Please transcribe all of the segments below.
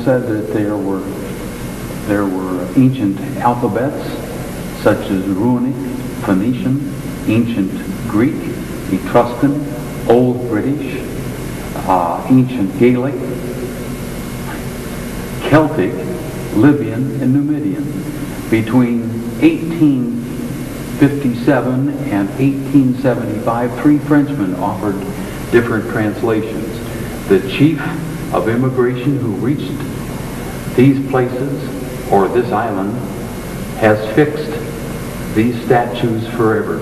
said that there were ancient alphabets such as Runic, Phoenician, ancient Greek, Etruscan, Old British, ancient Gaelic, Celtic, Libyan, and Numidian. Between 1857 and 1875, 3 Frenchmen offered different translations. The chief of immigration who reached these places, or this island, has fixed these statues forever.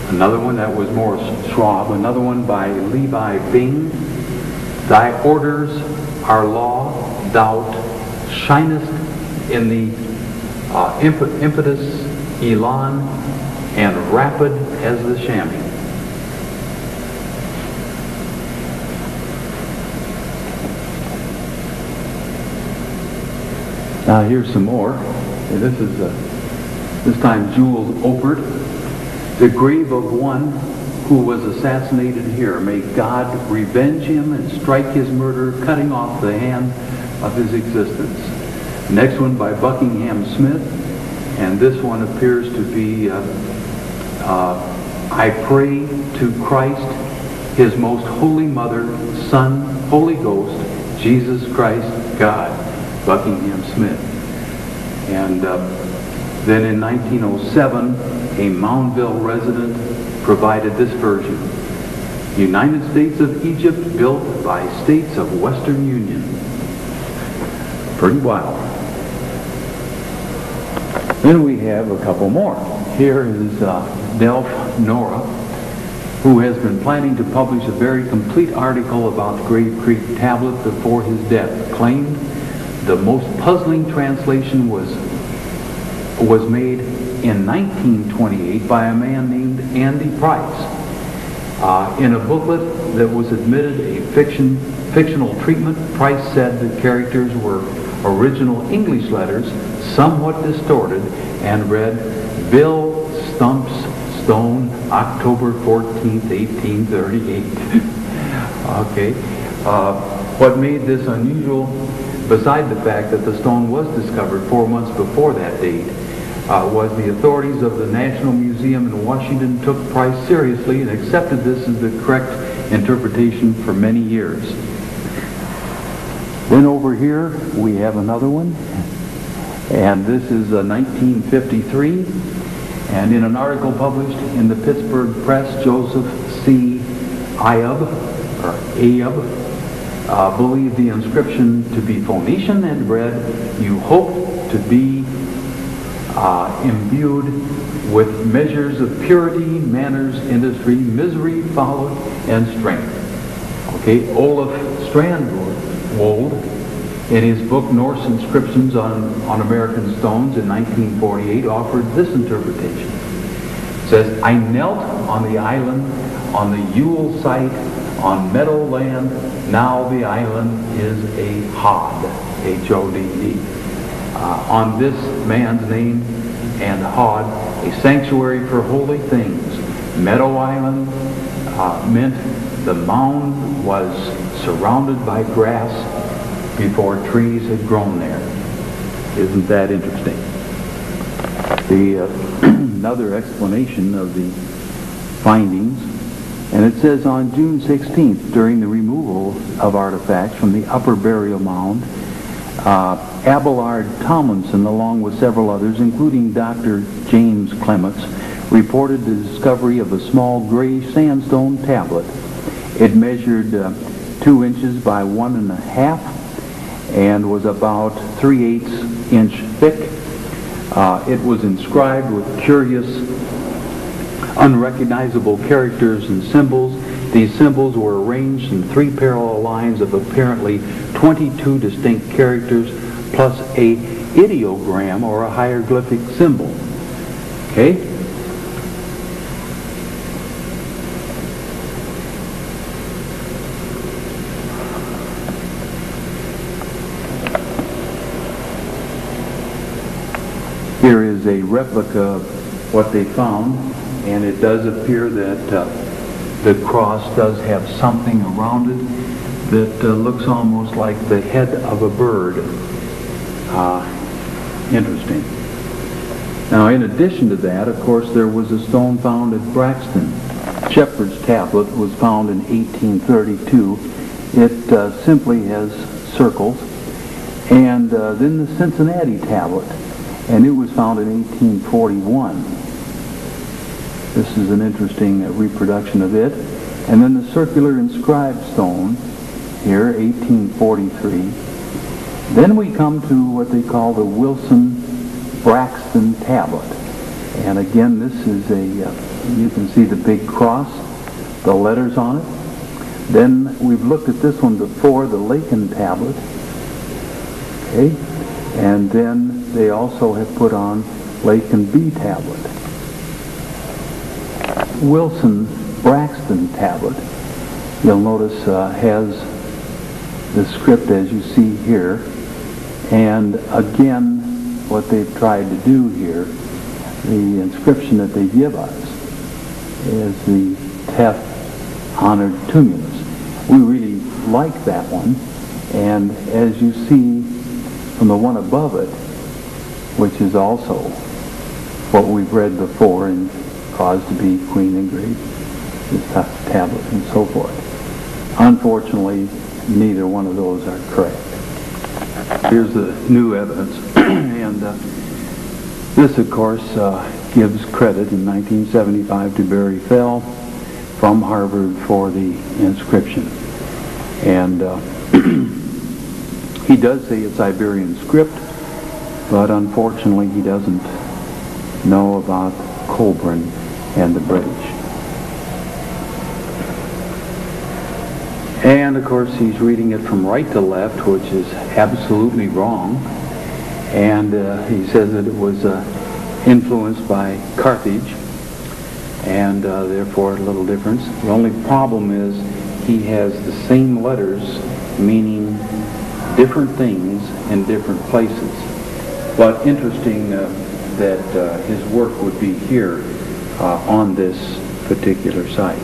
Another one that was more Schwab, another one by Levi Bing. Thy orders are law, thou shinest in the impetus, elan, and rapid as the chamois. Now here's some more. This is this time Jules Opert. The grave of one who was assassinated here. May God revenge him and strike his murderer, cutting off the hand of his existence. Next one by Buckingham Smith, and this one appears to be I pray to Christ, his most holy mother, Son, Holy Ghost, Jesus Christ, God. Buckingham Smith. And then in 1907, a Moundville resident provided this version. United States of Egypt built by states of Western Union. Pretty wild. Then we have a couple more. Here is Delph Nora, who has been planning to publish a very complete article about Grave Creek Tablet before his death. Claimed the most puzzling translation was made in 1928 by a man named Andy Price. In a booklet that was admitted a fictional treatment, Price said the characters were original English letters, somewhat distorted, and read, Bill Stumps Stone, October 14th, 1838. Okay. What made this unusual, beside the fact that the stone was discovered 4 months before that date, was the authorities of the National Museum in Washington took Price seriously and accepted this as the correct interpretation for many years. Then over here we have another one, and this is 1953, and in an article published in the Pittsburgh Press, Joseph C. Ayub believed the inscription to be Phoenician and read, you hope to be imbued with measures of purity, manners, industry, misery, folly, and strength. Okay, Olaf Strandwold, in his book Norse Inscriptions on American Stones in 1948, offered this interpretation. It says, I knelt on the island, on the Yule site, on meadowland, now the island is a Hod, H-O-D-D. On this man's name and Hod, a sanctuary for holy things. Meadow Island meant the mound was surrounded by grass before trees had grown there. Isn't that interesting? Another explanation of the findings, and it says on June 16th, during the removal of artifacts from the upper burial mound, Abelard Tomlinson, along with several others, including Dr. James Clements, reported the discovery of a small gray sandstone tablet. It measured 2 inches by 1.5 and was about 3/8 inch thick. It was inscribed with curious, unrecognizable characters and symbols. These symbols were arranged in 3 parallel lines of apparently 22 distinct characters plus a ideogram or a hieroglyphic symbol. Okay? Here is a replica of what they found, and it does appear that the cross does have something around it. that looks almost like the head of a bird. Interesting. Now, in addition to that, of course, there was a stone found at Braxton. Shepherd's tablet was found in 1832. It simply has circles. And then the Cincinnati tablet, and it was found in 1841. This is an interesting reproduction of it. And then the circular inscribed stone, here, 1843. Then we come to what they call the Wilson-Braxton tablet. And again, this is you can see the big cross, the letters on it. Then we've looked at this one before, the Lakin tablet. Okay? And then they also have put on Lakin B tablet. Wilson-Braxton tablet, you'll notice has the script as you see here. And again, what they've tried to do here, the inscription that they give us is the Teth Honored Tumulus. We really like that one. And as you see from the one above it, which is also what we've read before and caused to be Queen engraved, the tablet and so forth. Unfortunately, neither one of those are correct. Here's the new evidence. And this, of course, gives credit in 1975 to Barry Fell from Harvard for the inscription. And he does say it's Iberian script, but unfortunately he doesn't know about Coelbren and the British. And of course he's reading it from right to left, which is absolutely wrong. And he says that it was influenced by Carthage, and therefore a little difference. The only problem is he has the same letters meaning different things in different places. But interesting that his work would be here on this particular site.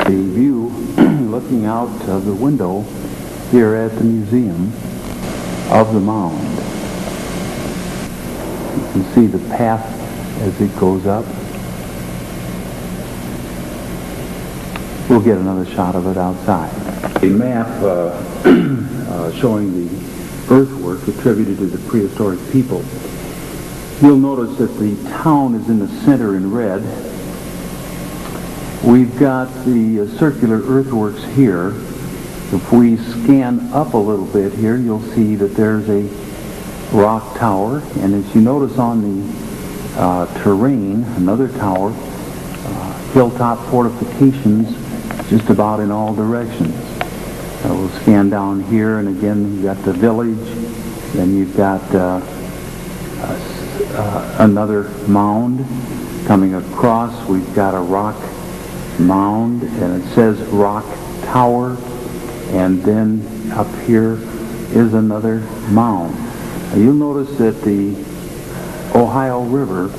The view looking out of the window here at the museum of the mound. You can see the path as it goes up. We'll get another shot of it outside. A map showing the earthwork attributed to the prehistoric people. You'll notice that the town is in the center in red. We've got the circular earthworks here. If we scan up a little bit here, you'll see that there's a rock tower, and as you notice on the terrain, another tower, hilltop fortifications just about in all directions. We'll scan down here, and again you've got the village, then you've got another mound coming across. We've got a rock mound, and it says rock tower, and then up here is another mound. Now you'll notice that the Ohio River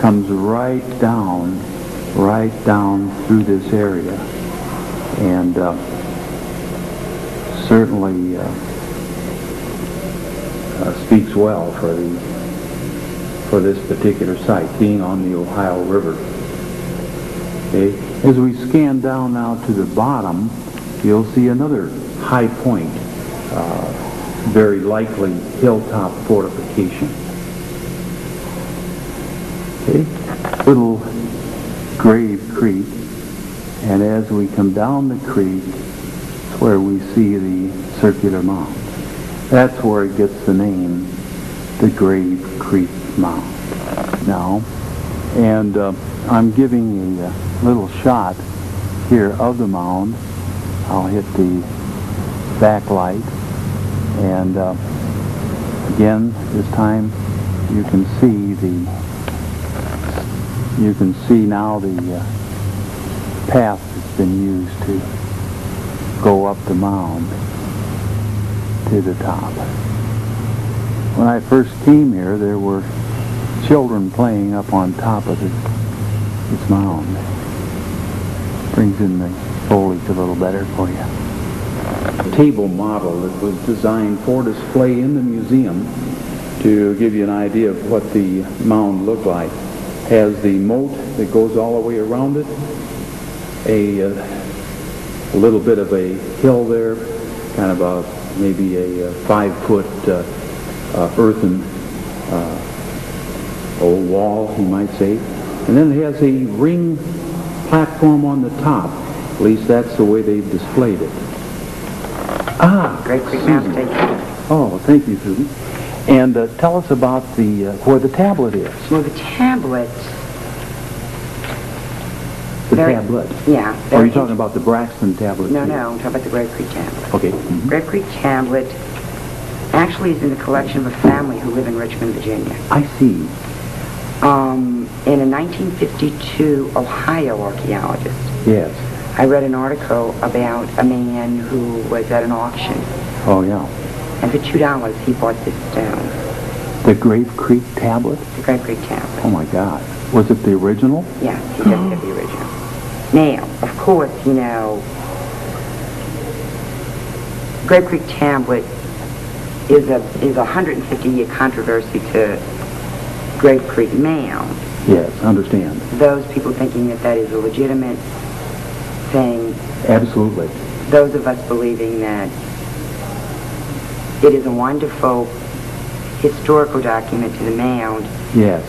comes right down through this area, and certainly speaks well for this particular site, being on the Ohio River. Okay. As we scan down now to the bottom, you'll see another high point, very likely hilltop fortification. Okay. Little Grave Creek, and as we come down the creek, it's where we see the circular mound. That's where it gets the name, the Grave Creek Mound. Now, and I'm giving a little shot here of the mound. I'll hit the backlight, and again, this time you can see now the path that's been used to go up the mound to the top. When I first came here, there were children playing up on top of this mound. Brings in the foliage a little better for you. table model that was designed for display in the museum to give you an idea of what the mound looked like. Has the moat that goes all the way around it, a little bit of a hill there, kind of maybe a 5-foot earthen old wall, you might say. And then it has a ring platform on the top. At least that's the way they've displayed it. Ah, Great Creek Mound Station. Oh, thank you, Susan. And tell us about where the tablet is. Well, the tablet... tablet? Yeah. Or are you talking about the Braxton tablet? No, I'm talking about the Great Creek tablet. Okay. Mm-hmm. Great Creek tablet actually is in the collection of a family who live in Richmond, Virginia. I see. In a 1952 Ohio archaeologist. Yes. I read an article about a man who was at an auction. Oh, yeah. And for $2 he bought this stone. The Great Creek tablet? The Great Creek tablet. Oh, my God. Was it the original? Yes, he does have the original. Now, of course, you know, Great Creek tablet is a 150-year controversy to Great Creek Mound. Yes, understand. Those people thinking that that is a legitimate thing. Absolutely. Those of us believing that it is a wonderful historical document to the mound. Yes.